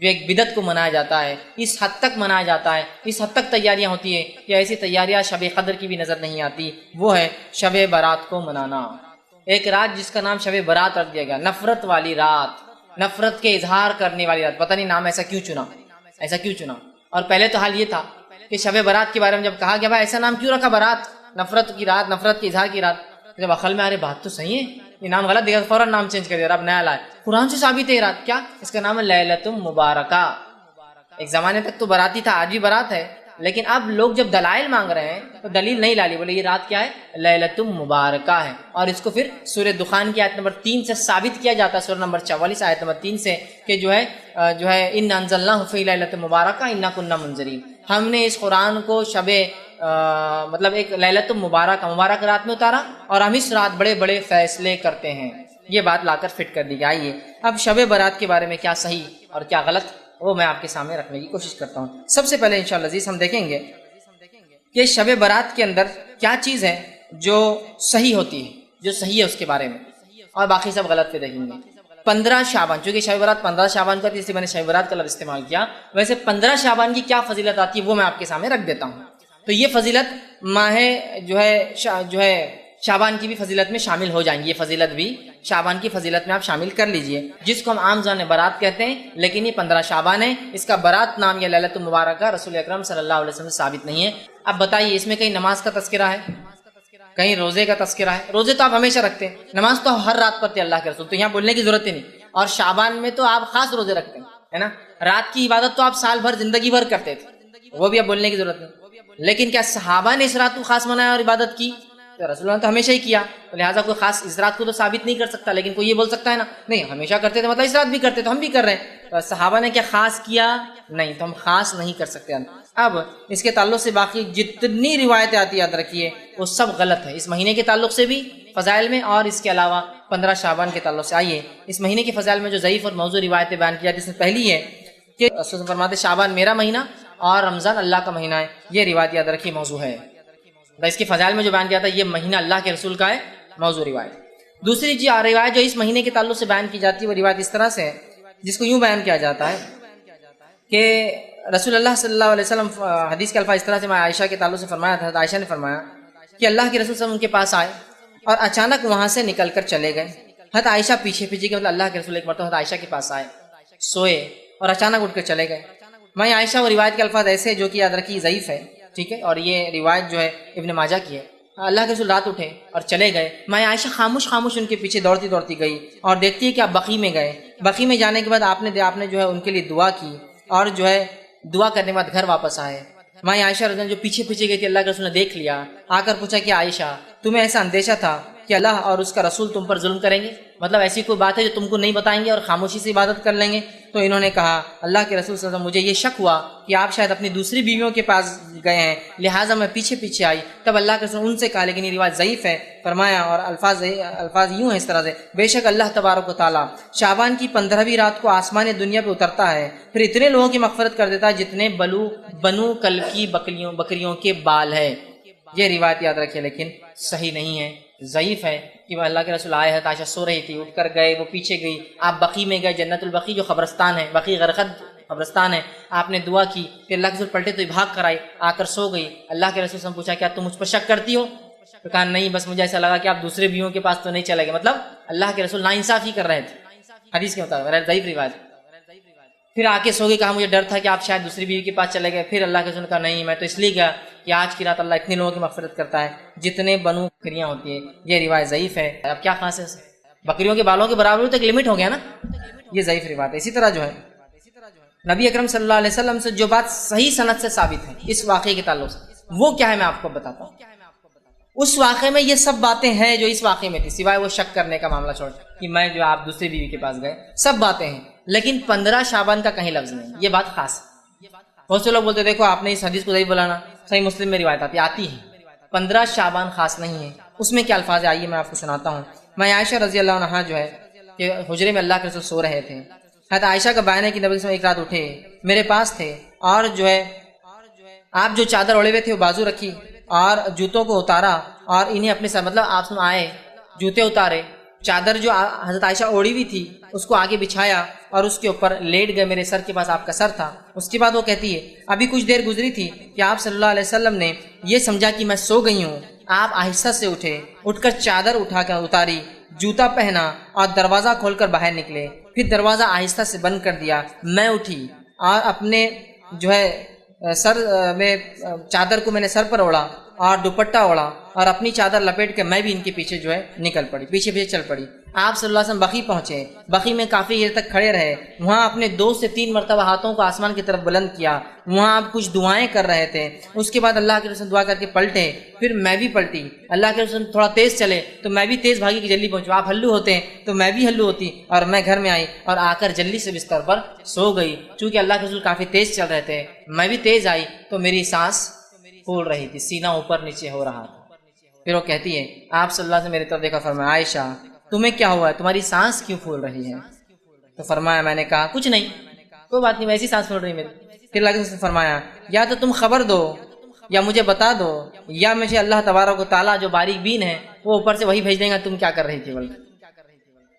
جو ایک بدعت کو منایا جاتا ہے، اس حد تک منایا جاتا ہے، اس حد تک تیاریاں ہوتی ہیں کہ ایسی تیاریاں شب قدر کی بھی نظر نہیں آتی، وہ ہے شب برات کو منانا۔ ایک رات جس کا نام شب برات رکھ دیا گیا، نفرت والی رات، نفرت کے اظہار کرنے والی رات۔ پتہ نہیں نام ایسا کیوں چنا۔ اور پہلے تو حال یہ تھا کہ شب برات کے بارے میں جب کہا گیا بھائی ایسا نام کیوں رکھا برات، نفرت کی رات، نفرت کے اظہار کی رات، جب عقل میں بات تو صحیح ہے، یہ نام غلط دیا، فوراً نام چینج کر دیا، اب نیا لائے۔ قرآن سے ثابت ہے یہ رات، کیا اس کا نام ہے لیلۃ مبارکہ۔ ایک زمانے تک تو براتی تھا، آج بھی برات ہے، لیکن اب لوگ جب دلائل مانگ رہے ہیں تو دلیل نہیں لالی، بولے یہ رات کیا ہے، لیلۃ مبارکہ ہے۔ اور اس کو پھر سورہ دخان کی آیت نمبر 3 سے ثابت کیا جاتا ہے، سورہ نمبر 44 آیت نمبر 3 سے، کہ جو ہے اِنَّا أَنزَلْنَاهُ فِي لَيْلَةٍ مُبَارَكَةٍ إِنَّا كُنَّا مُنذِرِينَ، ہم نے اس قرآن کو مطلب ایک لیلۃ مبارک رات میں اتارا، اور ہم اس رات بڑے بڑے فیصلے کرتے ہیں۔ یہ بات لا کر فٹ کر دی گئی۔ آئیے اب شب برات کے بارے میں کیا صحیح اور کیا غلط، وہ میں آپ کے سامنے رکھنے کی کوشش کرتا ہوں۔ سب سے پہلے انشاءاللہ عزیز ہم دیکھیں گے کہ شب برات کے اندر کیا چیز ہے جو صحیح ہوتی ہے، جو صحیح ہے اس کے بارے میں، اور باقی سب غلط پہ دیکھیں گے۔ 15 شعبان، چونکہ شب برات 15 شعبان کا تھی، اس لیے میں نے شب برات کا لفظ استعمال کیا۔ ویسے 15 شعبان کی کیا فضیلت آتی ہے وہ میں آپ کے سامنے رکھ دیتا ہوں۔ تو یہ فضیلت ماہ جو ہے شعبان کی بھی فضیلت میں شامل ہو جائیں گی، یہ فضیلت بھی شعبان کی فضیلت میں آپ شامل کر لیجئے، جس کو ہم عام زبان میں برات کہتے ہیں، لیکن یہ 15 شعبان ہے۔ اس کا برات نام یا لیلۃ مبارکہ رسول اکرم صلی اللہ علیہ وسلم سے ثابت نہیں ہے۔ اب بتائیے اس میں کہیں نماز کا تذکرہ ہے، کہیں روزے کا تذکرہ ہے؟ روزے تو آپ ہمیشہ رکھتے ہیں، نماز تو ہر رات پڑھتے اللہ کے رسول، تو یہاں بولنے کی ضرورت ہی نہیں۔ اور شعبان میں تو آپ خاص روزے رکھتے ہیں، ہے نا، رات کی عبادت تو آپ سال بھر زندگی بھر کرتے تھے، وہ بھی اب بولنے کی ضرورت نہیں۔ لیکن کیا صحابہ نے اس رات کو خاص منایا اور عبادت کی؟ تو رسول اللہ نے تو ہمیشہ ہی کیا، تو لہٰذا کوئی خاص اس رات کو تو ثابت نہیں کر سکتا، لیکن کوئی یہ بول سکتا ہے نا نہیں ہمیشہ کرتے تھے، مطلب اس رات بھی کرتے تو ہم بھی کر رہے ہیں۔ تو صحابہ نے کیا خاص کیا؟ نہیں، تو ہم خاص نہیں کر سکتے۔ اب اس کے تعلق سے باقی جتنی روایتیں آتی یاد رکھیے وہ سب غلط ہے، اس مہینے کے تعلق سے بھی فضائل میں، اور اس کے علاوہ 15 شعبان کے تعلق سے۔ آئیے اس مہینے کے فضائل میں جو ضعیف اور موضوع روایتیں بیان کی جاتی ہیں، اس میں پہلی ہے کہ رسول فرماتے شعبان میرا مہینہ اور رمضان اللہ کا مہینہ ہے، یہ روایت یاد رکھیے موضوع ہے۔ اس کے فضائل میں جو بیان کیا تھا یہ مہینہ اللہ کے رسول کا ہے، موضوع روایت۔ دوسری روایت جو اس مہینے کے تعلق سے بیان کی جاتی ہے وہ روایت اس طرح سے ہے، جس کو یوں بیان کیا جاتا ہے کہ رسول اللہ صلی اللہ علیہ وسلم حدیث کے الفاظ اس طرح سے عائشہ کے تعلق سے فرمایا تھا، عائشہ نے فرمایا کہ اللہ کے رسول صلی اللہ علیہ وسلم ان کے پاس آئے اور اچانک وہاں سے نکل کر چلے گئے۔ حضرت عائشہ پیچھے کہ مطلب اللہ کے رسول ایک مرتبہ حضرت عائشہ کے پاس آئے، سوئے اور اچانک اٹھ کر چلے گئے۔ میں عائشہ وہ روایت کے الفاظ ایسے جو کہ یاد رکھی ضعیف ہے، ٹھیک ہے، اور یہ روایت جو ہے ابن ماجہ کی ہے۔ اللہ کے رسول رات اٹھے اور چلے گئے، میں عائشہ خاموش ان کے پیچھے دوڑتی گئی اور دیکھتی ہے کہ آپ بقیع میں گئے۔ بقیع میں جانے کے بعد آپ نے جو ہے ان کے لیے دعا کی، اور جو ہے دعا کرنے کے بعد گھر واپس آئے۔ میں عائشہ رضی اللہ عنہا جو پیچھے گئی تھی، اللہ کے رسول نے دیکھ لیا، آ کر پوچھا کہ عائشہ تمہیں ایسا اندیشہ تھا کہ اللہ اور اس کا رسول تم پر ظلم کریں گے، مطلب ایسی کوئی بات ہے جو تم کو نہیں بتائیں گے اور خاموشی سے عبادت کر لیں گے؟ تو انہوں نے کہا اللہ کے رسول صلی اللہ علیہ وسلم مجھے یہ شک ہوا کہ آپ شاید اپنی دوسری بیویوں کے پاس گئے ہیں، لہٰذا میں پیچھے آئی۔ تب اللہ کے رسول ان سے کہا، لیکن یہ روایت ضعیف ہے، فرمایا اور الفاظ یوں ہیں اس طرح سے، بے شک اللہ تبارک و تعالیٰ شعبان کی 15ویں رات کو آسمان دنیا پہ اترتا ہے، پھر اتنے لوگوں کی مغفرت کر دیتا ہے جتنے بنو کل کی بکریوں کے بال ہے۔ یہ روایت یاد رکھیے لیکن صحیح نہیں ہے، ضعیف ہے کہ اللہ کے رسول آئے ہیں، عائشہ سو رہی تھی، اٹھ کر گئے، وہ پیچھے گئی، آپ بقیع میں گئے، جنت البقیع جو قبرستان ہے، بقیع غرقد قبرستان ہے، آپ نے دعا کی، پھر اللہ کے رسول پلٹے تو بھاگ کر آئی، آ کر سو گئی۔ اللہ کے رسول سے پوچھا کیا تم مجھ پر شک کرتی ہو؟ تو کہا نہیں، بس مجھے ایسا لگا کہ آپ دوسرے بیویوں کے پاس تو نہیں چلے گئے، مطلب اللہ کے رسول ناانصافی کر رہے تھے حدیث کے مطابق، ضعیف روایت۔ پھر آ کے سو گئی، کہا مجھے ڈر تھا کہ آپ شاید دوسری بیوی کے پاس چلے گئے۔ پھر اللہ کے رسول نے کہا نہیں، میں تو اس لیے گیا کہ آج کی رات اللہ اتنے لوگوں کی مغفرت کرتا ہے جتنے بنو بکریاں ہوتی ہیں۔ یہ روایت ضعیف ہے۔ اب کیا خاص ہے، بکریوں کے بالوں کے برابر تک لمٹ ہو گیا نا، یہ ضعیف روایت ہے۔ اسی طرح جو ہے نبی اکرم صلی اللہ علیہ وسلم سے جو بات صحیح سند سے ثابت ہے اس واقعے کے تعلق سے، وہ کیا ہے میں آپ کو بتاتا ہوں۔ اس واقعے میں یہ سب باتیں ہیں جو اس واقعے میں تھی، سوائے وہ شک کرنے کا معاملہ چھوڑ کہ میں جو آپ دوسری بیوی کے پاس گئے، سب باتیں ہیں، لیکن 15 شعبان کا کہیں لفظ نہیں۔ یہ بات خاص ہے۔ بہت سے لوگ بولتے دیکھو آپ نے اس حدیث کو ضعیف بولانا، صحیح مسلم میں روایت آتی ہے 15 شعبان خاص نہیں ہے۔ اس میں کیا الفاظ ہے آئیے میں آپ کو سناتا ہوں۔ میں عائشہ رضی اللہ عنہا جو ہے کہ حجرے میں اللہ کے رسول سو رہے تھے، حضرت عائشہ کا بیان ہے کہ نبی صلی اللہ علیہ وسلم ایک رات اٹھے، میرے پاس تھے، اور جو ہے آپ جو چادر اوڑے ہوئے تھے وہ بازو رکھی اور جوتوں کو اتارا اور انہیں اپنے ساتھ، مطلب آپ آئے، جوتے اتارے، چادر جو حضرت عائشہ اوڑی ہوئی تھی اس کو آگے بچھایا اور اس کے اوپر لیٹ گئے، میرے سر کے پاس آپ کا سر تھا۔ اس کے بعد وہ کہتی ہے ابھی کچھ دیر گزری تھی کہ آپ صلی اللہ علیہ وسلم نے یہ سمجھا کہ میں سو گئی ہوں، آپ آہستہ سے اٹھے، اٹھ کر چادر اٹھا کر اتاری، جوتا پہنا اور دروازہ کھول کر باہر نکلے، پھر دروازہ آہستہ سے بند کر دیا۔ میں اٹھی اور اپنے سر میں چادر کو میں نے سر پر اوڑھا اور دوپٹہ اوڑھا اور اپنی چادر لپیٹ کے میں بھی ان کے پیچھے نکل پڑی، پیچھے چل پڑی۔ آپ صلی اللہ علیہ وسلم بقی پہنچے، بقی میں کافی دیر تک کھڑے رہے، وہاں اپنے 2 سے 3 مرتبہ ہاتھوں کو آسمان کی طرف بلند کیا، وہاں آپ کچھ دعائیں کر رہے تھے۔ اس کے بعد اللہ کے رسول دعا کر کے پلٹے، پھر میں بھی پلٹی، اللہ کے رسول تھوڑا تیز چلے تو میں بھی تیز بھاگی کہ جلدی پہنچوں، آپ ہلو ہوتے تو میں بھی ہلو ہوتی اور میں گھر میں آئی اور آ کر جلدی سے بستر پر سو گئی۔ چونکہ اللہ کے رسول کافی تیز چل رہے تھے، میں بھی تیز آئی تو میری سانس پھول رہی تھی، سینہ اوپر نیچے ہو رہا تھا۔ پھر وہ کہتی ہے آپ صلی اللہ علیہ وسلم میری طرف دیکھا، فرمایا عائشہ تمہیں کیا ہوا ہے، تمہاری سانس کیوں پھول رہی ہے؟ تو فرمایا میں نے کہا کچھ نہیں، کوئی بات نہیں، ویسی سانس پھول رہی میری۔ پھر اللہ کے رسول نے فرمایا یا تو تم خبر دو یا مجھے بتا دو، یا مجھے اللہ تبارک و تعالیٰ جو باریک بین ہے وہ اوپر سے وہی بھیج دیں گا تم کیا کر رہی تھی۔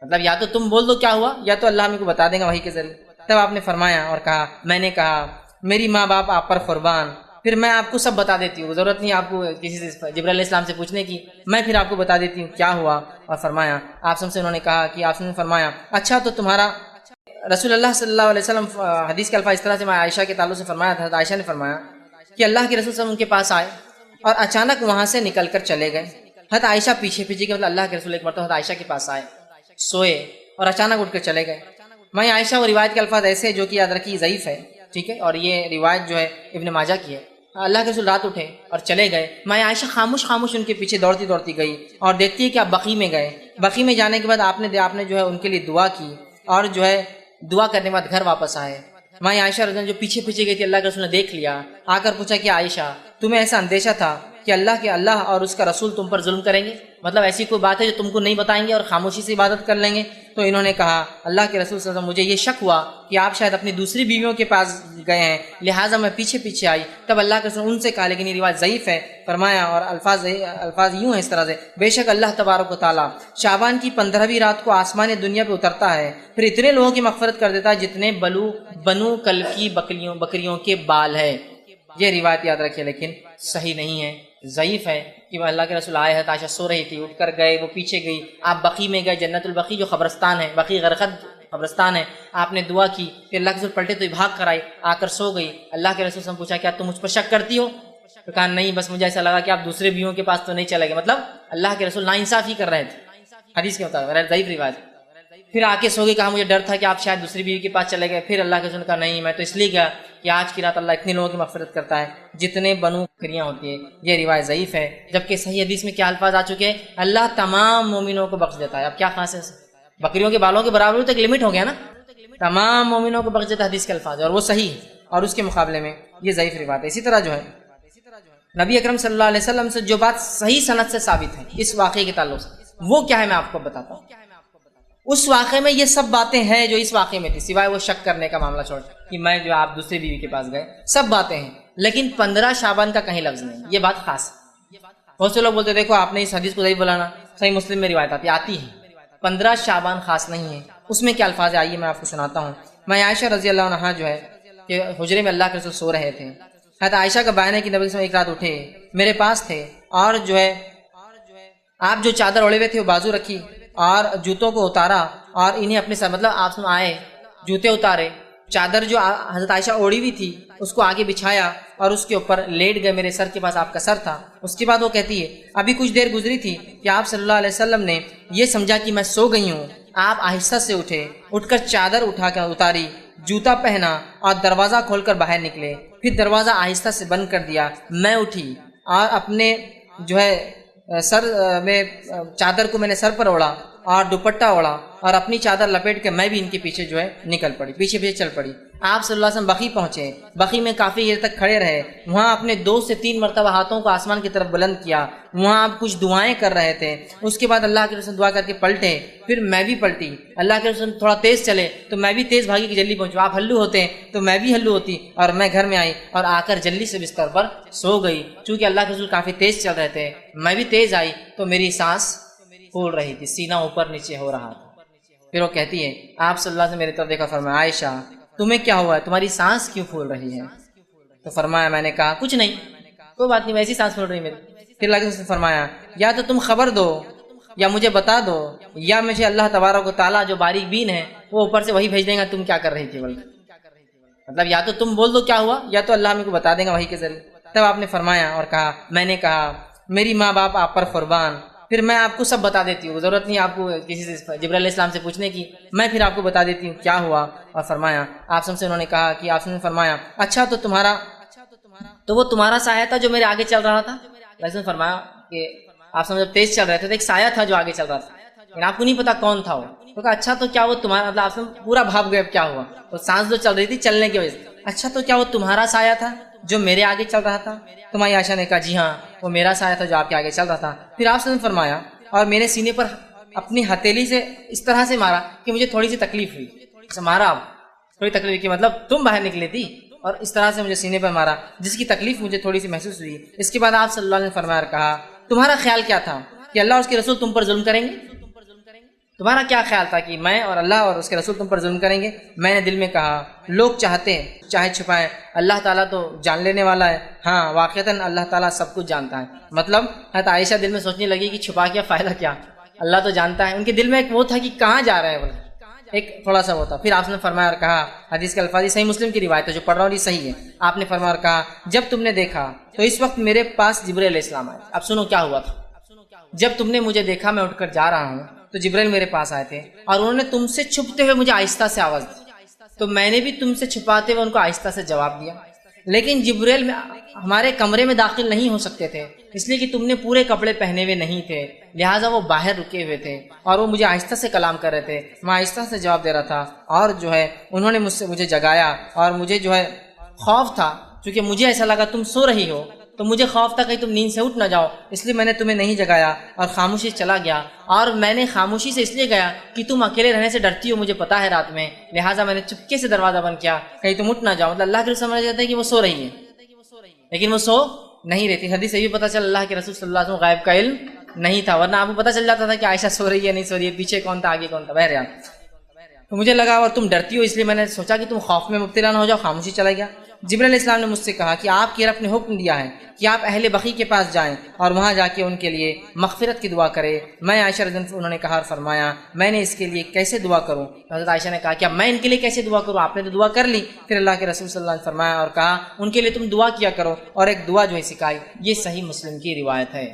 مطلب یا تو تم بول دو کیا ہوا، یا تو اللہ ہمیں کو بتا دے گا وحی کے ذریعے۔ تب آپ نے فرمایا اور کہا، میں نے کہا میری ماں باپ آپ پر قربان، پھر میں آپ کو سب بتا دیتی ہوں، ضرورت نہیں آپ کو کسی سے جبرائیل علیہ السلام سے پوچھنے کی، میں پھر آپ کو بتا دیتی ہوں کیا ہوا۔ اور فرمایا آپ سے انہوں نے کہا کہ آپ نے فرمایا اچھا تو تمہارا رسول اللہ صلی اللہ علیہ وسلم حدیث کے الفاظ اس طرح سے میں عائشہ کے تعلق سے فرمایا تھا، عائشہ نے فرمایا کہ اللہ کے رسول صلی اللہ علیہ وسلم ان کے پاس آئے اور اچانک وہاں سے نکل کر چلے گئے۔ حضرت عائشہ پیچھے کہ مطلب اللہ کے رسول ایک مرتبہ حضرت عائشہ کے پاس آئے، سوئے اور اچانک اٹھ کر چلے گئے۔ میں عائشہ وہ روایت کے الفاظ ایسے ہیں جو کہ یاد رکھیے ضعیف ہے، ٹھیک ہے، اور یہ روایت جو ہے ابن ماجہ کی ہے۔ اللہ کے رسول رات اٹھے اور چلے گئے، میں عائشہ خاموش ان کے پیچھے دوڑتی گئی اور دیکھتی ہے کہ آپ بقی میں گئے۔ بقی میں جانے کے بعد آپ نے جو ہے ان کے لیے دعا کی اور جو ہے دعا کرنے کے بعد گھر واپس آئے۔ میں عائشہ رضی اللہ عنہا جو پیچھے گئی تھی، اللہ کے رسول نے دیکھ لیا، آ کر پوچھا کہ عائشہ تمہیں ایسا اندیشہ تھا کہ اللہ اور اس کا رسول تم پر ظلم کریں گے، مطلب ایسی کوئی بات ہے جو تم کو نہیں بتائیں گے اور خاموشی سے عبادت کر لیں گے؟ تو انہوں نے کہا اللہ کے رسول صلی اللہ علیہ وسلم مجھے یہ شک ہوا کہ آپ شاید اپنی دوسری بیویوں کے پاس گئے ہیں، لہٰذا میں پیچھے آئی۔ تب اللہ کے رسول ان سے کہا، لیکن یہ روایت ضعیف ہے، فرمایا اور الفاظ یوں ہیں اس طرح سے، بے شک اللہ تبارک و تعالیٰ شعبان کی 15ویں رات کو آسمان دنیا پہ اترتا ہے، پھر اتنے لوگوں کی مغفرت کر دیتا ہے جتنے بنو کل کی بکریوں کے بال ہے۔ یہ روایت یاد رکھیے لیکن صحیح نہیں ہے، ضعیف ہے کہ وہ اللہ کے رسول آئے ہیں، عائشہ سو رہی تھی، اٹھ کر گئے، وہ پیچھے گئی، آپ بقی میں گئے، جنت البقی جو قبرستان ہے، بقی غرقد قبرستان ہے، آپ نے دعا کی، پھر اللہ کے رسول پلٹے تو بھاگ کر آئی، آ کر سو گئی۔ اللہ کے رسول سے پوچھا کیا تم مجھ پر شک کرتی ہو؟ تو کہا نہیں، بس مجھے ایسا لگا کہ آپ دوسرے بیویوں کے پاس تو نہیں چلے گئے، مطلب اللہ کے رسول ناانصافی کر رہے تھے حدیث کے مطابق، ضعیف روایت۔ پھر آ کے سو گئی، کہا مجھے ڈر تھا کہ آپ شاید دوسری بیوی کے پاس چلے گئے۔ پھر اللہ کے رسول نے کہا نہیں، میں تو اس لیے گیا کہ آج کی رات اللہ اتنے لوگوں کی مغفرت کرتا ہے جتنے بنو بکریاں ہوتی ہیں۔ یہ روایت ضعیف ہے، جبکہ صحیح حدیث میں کیا الفاظ آ چکے ہیں، اللہ تمام مومنوں کو بخش دیتا ہے۔ اب کیا خاص ہے، بکریوں کے بالوں کے برابر تک لمٹ ہو گیا نا، تمام مومنوں کو بخش دیتا ہے، حدیث کے الفاظ ہے، اور وہ صحیح ہے، اور اس کے مقابلے میں یہ ضعیف روایت ہے۔ اسی طرح جو ہے نبی اکرم صلی اللہ علیہ وسلم سے جو بات صحیح سند سے ثابت ہے اس واقعے کے تعلق سے، وہ کیا ہے میں آپ کو بتاتا ہوں۔ اس واقعے میں یہ سب باتیں ہیں جو اس واقعے میں تھی، سوائے وہ شک کرنے کا معاملہ چھوڑ کہ میں جو آپ دوسری بیوی کے پاس گئے، سب باتیں ہیں، لیکن 15 شعبان کا کہیں لفظ نہیں، یہ بات خاص ہے۔ بہت سے لوگ بولتے دیکھو آپ نے اس حدیث کو ضعیف بولانا، صحیح مسلم میں روایت آتی ہے، 15 شعبان خاص نہیں ہے۔ اس میں کیا الفاظ ہے آئیے میں آپ کو سناتا ہوں۔ میں عائشہ رضی اللہ عنہا جو ہے کہ حجرے میں اللہ کے رسول سو رہے تھے، حضرت عائشہ کا بیان ہے کہ نبی صلی اللہ علیہ وسلم ایک رات اٹھے، میرے پاس تھے، اور جو ہے آپ جو چادر اوڑے ہوئے تھے وہ بازو رکھی اور جوتوں کو اتارا اور انہیں اپنے سر، مطلب آپ آئے، جوتے اتارے، چادر جو حضرت عائشہ اوڑی ہوئی تھی اس کو آگے بچھایا اور اس کے اوپر لیٹ گئے، میرے سر کے پاس آپ کا سر تھا۔ اس کے بعد وہ کہتی ہے ابھی کچھ دیر گزری تھی کہ آپ صلی اللہ علیہ وسلم نے یہ سمجھا کہ میں سو گئی ہوں، آپ آہستہ سے اٹھے، اٹھ کر چادر اٹھا کر اتاری، جوتا پہنا اور دروازہ کھول کر باہر نکلے، پھر دروازہ آہستہ سے بند کر دیا۔ میں اٹھی اور اپنے جو ہے سر میں چادر کو میں نے سر پر اوڑھا اور دوپٹہ اوڑھا اور اپنی چادر لپیٹ کے میں بھی ان کے پیچھے نکل پڑی، پیچھے چل پڑی۔ آپ صلی اللہ علیہ وسلم بقی پہنچے، بقی میں کافی دیر تک کھڑے رہے، وہاں اپنے 2 سے 3 مرتبہ ہاتھوں کو آسمان کی طرف بلند کیا، وہاں آپ کچھ دعائیں کر رہے تھے۔ اس کے بعد اللہ کے رسول دعا کر کے پلٹے، پھر میں بھی پلٹی، اللہ کے رسول تھوڑا تیز چلے تو میں بھی تیز بھاگی کہ جلدی پہنچوں، آپ ہلو ہوتے تو میں بھی ہلو ہوتی اور میں گھر میں آئی اور آ کر جلدی سے بستر پر سو گئی۔ چونکہ اللہ کے رسول کافی تیز چل رہے تھے، میں بھی تیز آئی تو میری سانس پھول رہی تھی، سینہ اوپر نیچے ہو رہا تھا۔ پھر وہ کہتی ہے آپ صلی اللہ علیہ وسلم میری طرف دیکھا، فرمایا عائشہ تمہیں کیا ہوا ہے، تمہاری سانس کیوں پھول رہی ہے؟ تو فرمایا میں نے کہا کچھ نہیں، کوئی بات نہیں، ویسی سانس پھول رہی میری۔ پھر اللہ کے رسول نے فرمایا یا تو تم خبر دو یا مجھے بتا دو، یا مجھے اللہ تبارک و تعالیٰ جو باریک بین ہے وہ اوپر سے وہی بھیج دیں گا تم کیا کر رہی تھی، مطلب یا تو تم بول دو کیا ہوا یا تو اللہ ہمیں کو بتا دیں گا وہی کے ذریعے۔ تب آپ نے فرمایا اور کہا، میں نے کہا میری ماں باپ آپ پر قربان، پھر میں آپ کو سب بتا دیتی ہوں، ضرورت نہیں آپ کو کسی سے جبرائیل علیہ السلام سے پوچھنے کی، میں پھر آپ کو بتا دیتی ہوں کیا ہوا۔ اور فرمایا آپ سے انہوں نے کہا کہ آپ نے فرمایا اچھا تو وہ تمہارا سایہ تھا جو میرے آگے چل رہا تھا؟ ویسے نے فرمایا کہ آپ جب تیز چل رہے تھے تو ایک سایہ تھا جو آگے چل رہا تھا، لیکن آپ کو نہیں پتا کون تھا وہ۔ تو کہا اچھا تو کیا وہ تمہارا، مطلب آپ سے پورا بھاگ گئے اب کیا ہوا، وہ سانس جو چل رہی تھی چلنے کی وجہ سے، اچھا تو کیا وہ تمہارا سایہ تھا جو میرے آگے چل رہا تھا؟ تمہاری عائشہ نے کہا جی ہاں وہ میرا سایہ تھا جو آپ کے آگے چل رہا تھا۔ پھر آپ نے فرمایا اور میرے سینے پر اپنی ہتھیلی سے اس طرح سے مارا کہ مجھے تھوڑی سی تکلیف ہوئی، مارا اب تھوڑی تکلیف کی، مطلب تم باہر نکلی تھی اور اس طرح سے مجھے سینے پر مارا جس کی تکلیف مجھے تھوڑی سی محسوس ہوئی۔ اس کے بعد آپ صلی اللہ علیہ وسلم نے فرمایا اور کہا تمہارا خیال کیا تھا کہ اللہ اور اس کے رسول تم پر ظلم کریں گے؟ تمہارا کیا خیال تھا کہ میں اور اللہ اور اس کے رسول تم پر ظلم کریں گے؟ میں نے دل میں کہا لوگ چاہتے ہیں چاہے چھپائیں، اللہ تعالیٰ تو جان لینے والا ہے، ہاں واقعتاً اللہ تعالیٰ سب کچھ جانتا ہے۔ مطلب حضرت عائشہ دل میں سوچنے لگی کہ چھپا کیا فائدہ کیا، اللہ تو جانتا ہے۔ ان کے دل میں ایک وہ تھا کہ کہاں جا رہا ہے، بولے ایک تھوڑا سا وہ تھا۔ پھر آپ نے فرمایا اور کہا، حدیث کے الفاظ صحیح مسلم کی روایت ہے جو پڑھ رہا ہوں یہ صحیح ہے، آپ نے فرمایا اور کہا جب تم نے دیکھا تو اس وقت میرے پاس جبرائیل علیہ السلام آئے۔ اب سنو کیا ہوا تھا، جب تم نے مجھے دیکھا میں اٹھ کر جا رہا ہوں تو جبرائیل میرے پاس آئے تھے اور انہوں نے تم سے چھپتے ہوئے مجھے آہستہ سے آواز دی، تو میں نے بھی تم سے چھپاتے ہوئے ان کو آہستہ سے جواب دیا، لیکن جبرائیل ہمارے کمرے میں داخل نہیں ہو سکتے تھے اس لیے کہ تم نے پورے کپڑے پہنے ہوئے نہیں تھے، لہٰذا وہ باہر رکے ہوئے تھے اور وہ مجھے آہستہ سے کلام کر رہے تھے، میں آہستہ سے جواب دے رہا تھا، اور جو ہے انہوں نے مجھے جگایا اور مجھے جو ہے خوف تھا، چونکہ مجھے ایسا لگا تم سو رہی ہو تو مجھے خوف تھا کہیں تم نیند سے اٹھ نہ جاؤ، اس لیے میں نے تمہیں نہیں جگایا اور خاموشی سے چلا گیا، اور میں نے خاموشی سے اس لیے گیا کہ تم اکیلے رہنے سے ڈرتی ہو مجھے پتا ہے رات میں، لہٰذا میں نے چپکے سے دروازہ بند کیا کہیں تم اٹھ نہ جاؤ۔ مطلب اللہ کے رسول سمجھ جاتا ہے کہ وہ سو رہی ہے لیکن وہ سو نہیں رہتی۔ حدیث سے بھی پتہ چلا اللہ کے رسول صلی اللہ علیہ وسلم غائب کا علم نہیں تھا، ورنہ آپ کو پتہ چل جاتا تھا کہ عائشہ سو رہی ہے نہیں سو رہی ہے، پیچھے کون تھا آگے کون تھا، بہرحال تو مجھے لگا اور تم ڈرتی ہو اس لیے میں نے سوچا کہ تم خوف میں مبتلا نہ ہو جاؤ، خاموشی چلا گیا۔ جبرائیل علیہ السلام نے مجھ سے کہا کہ آپ کی رب نے حکم دیا ہے کہ آپ اہل بقیع کے پاس جائیں اور وہاں جا کے ان کے لیے مغفرت کی دعا کریں۔ میں عائشہ رضی اللہ عنہا، انہوں نے کہا اور فرمایا میں نے اس کے لیے کیسے دعا کروں؟ حضرت عائشہ نے کہا کیا میں ان کے لیے کیسے دعا کروں، آپ نے تو دعا کر لی۔ پھر اللہ کے رسول صلی اللہ علیہ وسلم نے فرمایا اور کہا ان کے لیے تم دعا کیا کرو، اور ایک دعا جو ہے سکھائی۔ یہ صحیح مسلم کی روایت ہے۔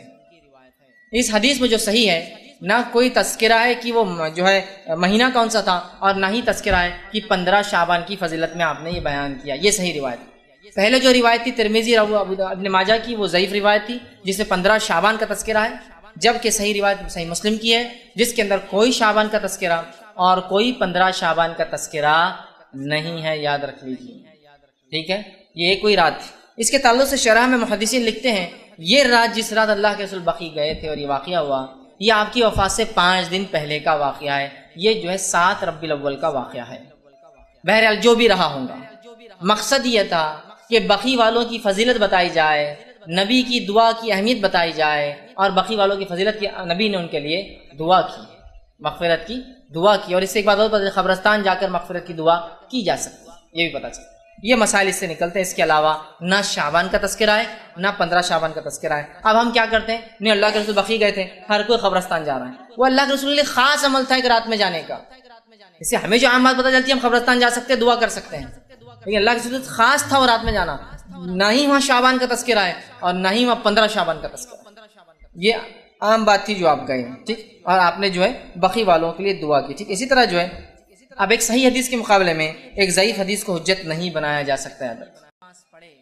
اس حدیث میں جو صحیح ہے نہ کوئی تذکرہ ہے کہ وہ جو ہے مہینہ کون سا تھا، اور نہ ہی تذکرہ ہے کہ 15 شعبان کی فضیلت میں آپ نے یہ بیان کیا، یہ صحیح روایت۔ پہلے جو روایت تھی ترمذی اور ابن ماجہ کی وہ ضعیف روایت تھی جس میں 15 شعبان کا تذکرہ ہے، جبکہ صحیح روایت صحیح مسلم کی ہے جس کے اندر کوئی شعبان کا تذکرہ اور کوئی 15 شعبان کا تذکرہ نہیں ہے، یاد رکھ لیجیے، ٹھیک ہے۔ یہ کوئی رات تھی۔ اس کے تعلق سے شرح میں محدثین لکھتے ہیں یہ رات جس رات اللہ کے رسول بقیع گئے تھے اور یہ واقعہ ہوا، یہ آپ کی وفات سے 5 دن پہلے کا واقعہ ہے، یہ جو ہے 7 ربیع الاول کا واقعہ ہے۔ بہرحال جو بھی رہا ہوگا، مقصد یہ تھا کہ بقیع والوں کی فضیلت بتائی جائے، نبی کی دعا کی اہمیت بتائی جائے، اور بقیع والوں کی فضیلت کی نبی نے ان کے لیے دعا کی، مغفرت کی دعا کی، اور اس سے ایک بات اور قبرستان جا کر مغفرت کی دعا کی جا سکتی ہے، یہ بھی پتہ چلتا ہے۔ یہ مسائل اس سے نکلتے ہیں۔ اس کے علاوہ نہ شعبان کا تذکرہ ہے نہ 15 شعبان کا تذکرہ ہے۔ اب ہم کیا کرتے ہیں، نہیں اللہ کے رسول بقیع گئے تھے، ہر کوئی قبرستان جا رہا ہے، وہ اللہ کے رسول کے لیے خاص عمل تھا ایک رات میں جانے کا۔ اس سے ہمیں جو عام بات پتہ چلتی ہے ہم قبرستان جا سکتے ہیں، دعا کر سکتے ہیں، لیکن اللہ کے رسول خاص تھا وہ رات میں جانا، نہ ہی وہاں شعبان کا تذکرہ ہے اور نہ ہی وہاں 15 شعبان کا تذکرہ۔ یہ عام بات تھی جو آپ گئے ہیں، ٹھیک، اور آپ نے جو ہے بقیع والوں کے لیے دعا کی، ٹھیک۔ اسی طرح جو ہے اب ایک صحیح حدیث کے مقابلے میں ایک ضعیف حدیث کو حجت نہیں بنایا جا سکتا ہے،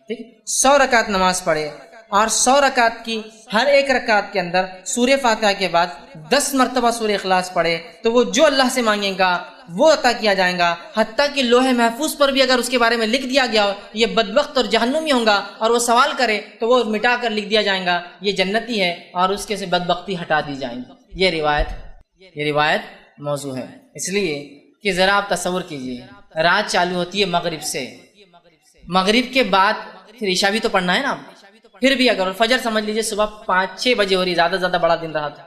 ٹھیک۔ 100 رکعت نماز پڑھے اور 100 رکعت کی ہر ایک رکعت کے اندر سورہ فاتحہ کے بعد 10 مرتبہ سورہ اخلاص پڑھے تو وہ جو اللہ سے مانگے گا وہ عطا کیا جائے گا، حتیٰ کہ لوح محفوظ پر بھی اگر اس کے بارے میں لکھ دیا گیا ہو یہ بدبخت اور جہنمی ہوگا اور وہ سوال کرے تو وہ مٹا کر لکھ دیا جائے گا یہ جنتی ہے اور اس کے سے بدبختی ہٹا دی جائیں گی۔ یہ روایت موضوع ہے۔ اس لیے کہ ذرا آپ تصور کیجئے رات چالو ہوتی ہے مغرب سے، مغرب کے بعد پھر عشاء بھی تو پڑھنا ہے نا، پھر بھی اگر فجر سمجھ لیجئے صبح 5-6 بجے ہو رہی، زیادہ بڑا دن رہا تھا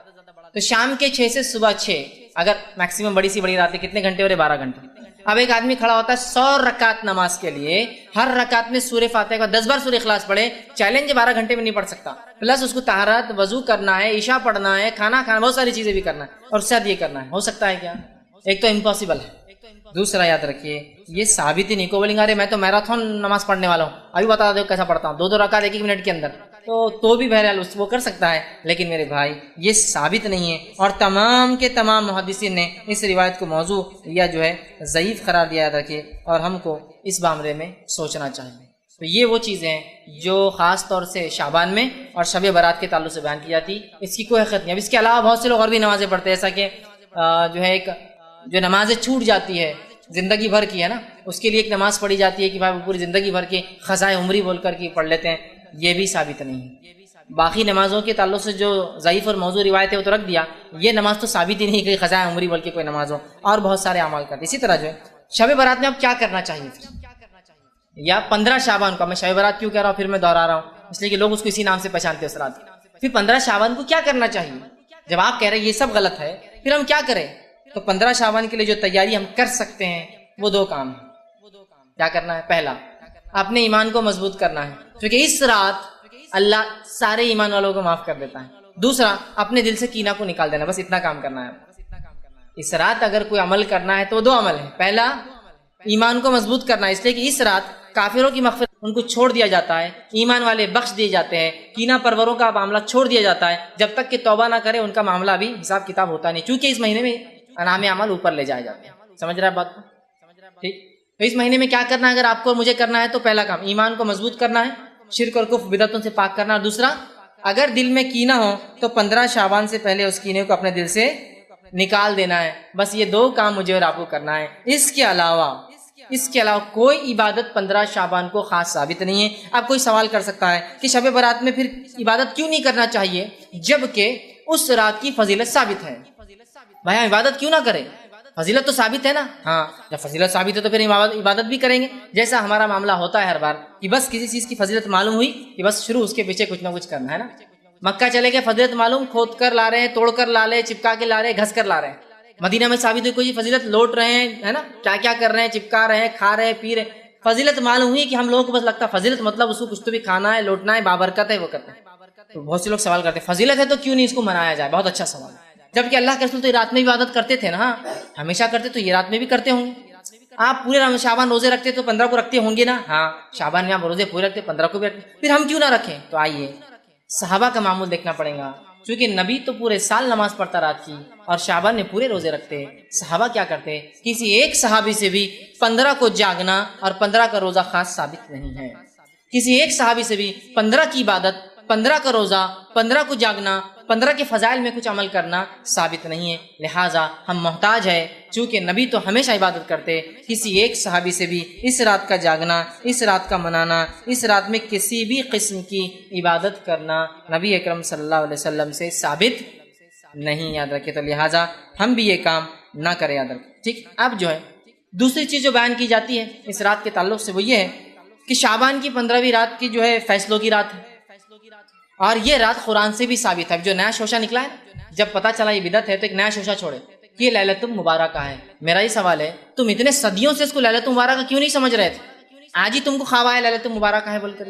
تو شام کے 6 سے صبح 6 اگر میکسیمم بڑی سی بڑی راتیں کتنے گھنٹے ہو رہے؟ 12 گھنٹے. اب ایک آدمی کھڑا ہوتا ہے 100 رکعت نماز کے لیے، ہر رکعت میں سورہ فاتحہ کا 10 بار سورہ اخلاص پڑھے، چیلنج 12 گھنٹے میں نہیں پڑھ سکتا. پلس اس کو طہارت، وضو کرنا ہے، عشاء پڑھنا ہے، کھانا کھانا، بہت ساری چیزیں بھی کرنا ہے، اور ساتھ یہ کرنا ہے. ہو سکتا ہے کیا؟ ایک تو امپاسبل ہے. دوسرا یاد رکھیے یہ ثابت ہی نہیں. کو بولیں گے ارے میں تو میراتھن نماز پڑھنے والا ہوں، ابھی بتا دو کیسا پڑھتا ہوں، 2 رکعت 1 منٹ کے اندر، تو بھی بہرحال وہ کر سکتا ہے. لیکن میرے بھائی یہ ثابت نہیں ہے، اور تمام کے تمام محدثین نے اس روایت کو موضوع یا جو ہے ضعیف قرار دیا. یاد رکھیے، اور ہم کو اس معاملے میں سوچنا چاہیے. تو یہ وہ چیزیں ہیں جو خاص طور سے شعبان میں اور شب برات کے تعلق سے بیان کی جاتی. اس کی کوئی حقیقت نہیں. اب اس کے علاوہ بہت سے لوگ اور بھی نمازیں پڑھتے ہیں، ایسا کہ جو ہے ایک جو نمازیں چھوٹ جاتی ہے زندگی بھر کی ہے نا، اس کے لیے ایک نماز پڑھی جاتی ہے کہ بھائی وہ پوری زندگی بھر کی خزائے عمری بول کر کے پڑھ لیتے ہیں. یہ بھی ثابت نہیں ہے. باقی نمازوں کے تعلق سے جو ضعیف اور موضوع روایت ہے وہ تو رکھ دیا، یہ نماز تو ثابت ہی نہیں کہ خزائے عمری بول کے کوئی نماز ہو، اور بہت سارے اعمال کرتے. اسی طرح جو ہے شب برات میں اب کیا کرنا چاہیے پھر، یا 15 شعبان کو، میں شب برات کیوں کہہ رہا ہوں پھر میں دوہرا رہا ہوں اس لیے کہ لوگ اس کو اسی نام سے پہچانتے ہیں اس رات. پھر 15 شعبان کو کیا کرنا چاہیے؟ جب آپ کہہ رہے ہیں یہ سب غلط ہے، پھر ہم کیا کریں؟ تو 15 شعبان کے لیے جو تیاری ہم کر سکتے ہیں وہ 2 کام ہیں. کیا کرنا ہے؟ پہلا، اپنے ایمان کو مضبوط کرنا ہے، کیونکہ اس رات اللہ سارے ایمان والوں کو معاف کر دیتا ہے. دوسرا، اپنے دل سے کینہ کو نکال دینا، بس اتنا کام کرنا ہے. اس رات اگر کوئی عمل کرنا ہے تو 2 عمل ہیں. پہلا، ایمان کو مضبوط کرنا ہے، اس لیے کہ اس رات کافروں کی مغفرت ان کو چھوڑ دیا جاتا ہے، ایمان والے بخش دیے جاتے ہیں، کینہ پروروں کا معاملہ چھوڑ دیا جاتا ہے. جب تک کہ توبہ نہ کرے ان کا معاملہ بھی حساب کتاب ہوتا نہیں، چونکہ اس مہینے میں انعام اعمال اوپر لے جائے جاتے ہیں. سمجھ رہا ہے بات کو؟ ٹھیک. تو اس مہینے میں کیا کرنا ہے اگر آپ کو مجھے کرنا ہے؟ تو پہلا کام ایمان کو مضبوط کرنا ہے، شرک اور کفر بدعتوں سے پاک کرنا. دوسرا، اگر دل میں کینہ ہو تو 15 شعبان سے پہلے اس کینے کو اپنے دل سے نکال دینا ہے. بس یہ 2 کام مجھے اور آپ کو کرنا ہے. اس کے علاوہ کوئی عبادت 15 شعبان کو خاص ثابت نہیں ہے. اب کوئی سوال کر سکتا ہے کہ شب برات میں پھر عبادت کیوں نہیں کرنا چاہیے جبکہ اس رات کی فضیلت ثابت ہے؟ بھائی ہم عبادت کیوں نہ کریں؟ فضیلت تو ثابت ہے نا. ہاں، جب فضیلت ثابت ہے تو پھر عبادت بھی کریں گے. جیسا ہمارا معاملہ ہوتا ہے ہر بار کہ بس کسی چیز کی فضیلت معلوم ہوئی کہ بس شروع اس کے پیچھے کچھ نہ کچھ کرنا ہے نا. مکہ چلے گئے، فضیلت معلوم، کھود کر لا رہے ہیں، توڑ کر لا رہے ہیں، چپکا کے لا رہے ہیں، گھس کر لا رہے ہیں. مدینہ میں ثابت ہوئی کوئی فضیلت، لوٹ رہے ہیں ہے نا، کیا کیا کر رہے ہیں، چپکا رہے ہیں، کھا رہے ہیں، پی رہے ہیں. فضیلت معلوم ہوئی کہ ہم لوگوں کو بس لگتا ہے فضیلت مطلب اس کو کچھ تو بھی کھانا ہے، لوٹنا ہے، بابرکت ہے، وہ کرتے ہیں. تو بہت سے لوگ سوال کرتے ہیں فضیلت ہے تو کیوں نہیں اس کو منایا جائے؟ بہت اچھا سوال ہے. جبکہ اللہ کے رسول تو رات میں بھی عبادت کرتے تھے نا، ہمیشہ کرتے، تو یہ رات میں بھی کرتے ہوں گے. آپ پورے شعبان روزے رکھتے تو 15 کو رکھتے ہوں گے نا. ہاں، شعبان میں آپ روزے پورے رکھتے، 15 کو بھی رکھتے، پھر ہم کیوں نہ رکھیں؟ تو آئیے صحابہ کا معمول دیکھنا پڑے گا، کیونکہ نبی تو پورے سال نماز پڑھتا رات کی، اور شعبان میں پورے روزے رکھتے. صحابہ کیا کرتے؟ کسی ایک صحابی سے بھی 15 کو جاگنا اور 15 کا روزہ خاص ثابت نہیں ہے. کسی ایک صحابی سے بھی 15 کی عبادت، 15 کا روزہ، 15 کو جاگنا، 15 کے فضائل میں کچھ عمل کرنا ثابت نہیں ہے. لہٰذا ہم محتاج ہے، چونکہ نبی تو ہمیشہ عبادت کرتے، کسی ایک صحابی سے بھی اس رات کا جاگنا، اس رات کا منانا، اس رات میں کسی بھی قسم کی عبادت کرنا نبی اکرم صلی اللہ علیہ وسلم سے ثابت نہیں. یاد رکھے. تو لہٰذا ہم بھی یہ کام نہ کریں. یاد رکھیں. ٹھیک. اب جو ہے دوسری چیز جو بیان کی جاتی ہے اس رات کے تعلق سے وہ یہ ہے کہ شعبان کی 15ویں رات کی جو ہے فیصلوں کی رات ہے، اور یہ رات قرآن سے بھی ثابت ہے. جو نیا شوشہ نکلا ہے، جب پتہ چلا یہ بدعت ہے تو ایک نیا شوشہ چھوڑے کہ یہ لیلۃ المبارکہ ہے. میرا یہ سوال ہے، تم اتنے صدیوں سے اس کو لیلۃ المبارکہ کیوں نہیں سمجھ رہے تھے؟ آج ہی تم کو خواب آیا لیلۃ المبارکہ ہے بول کر.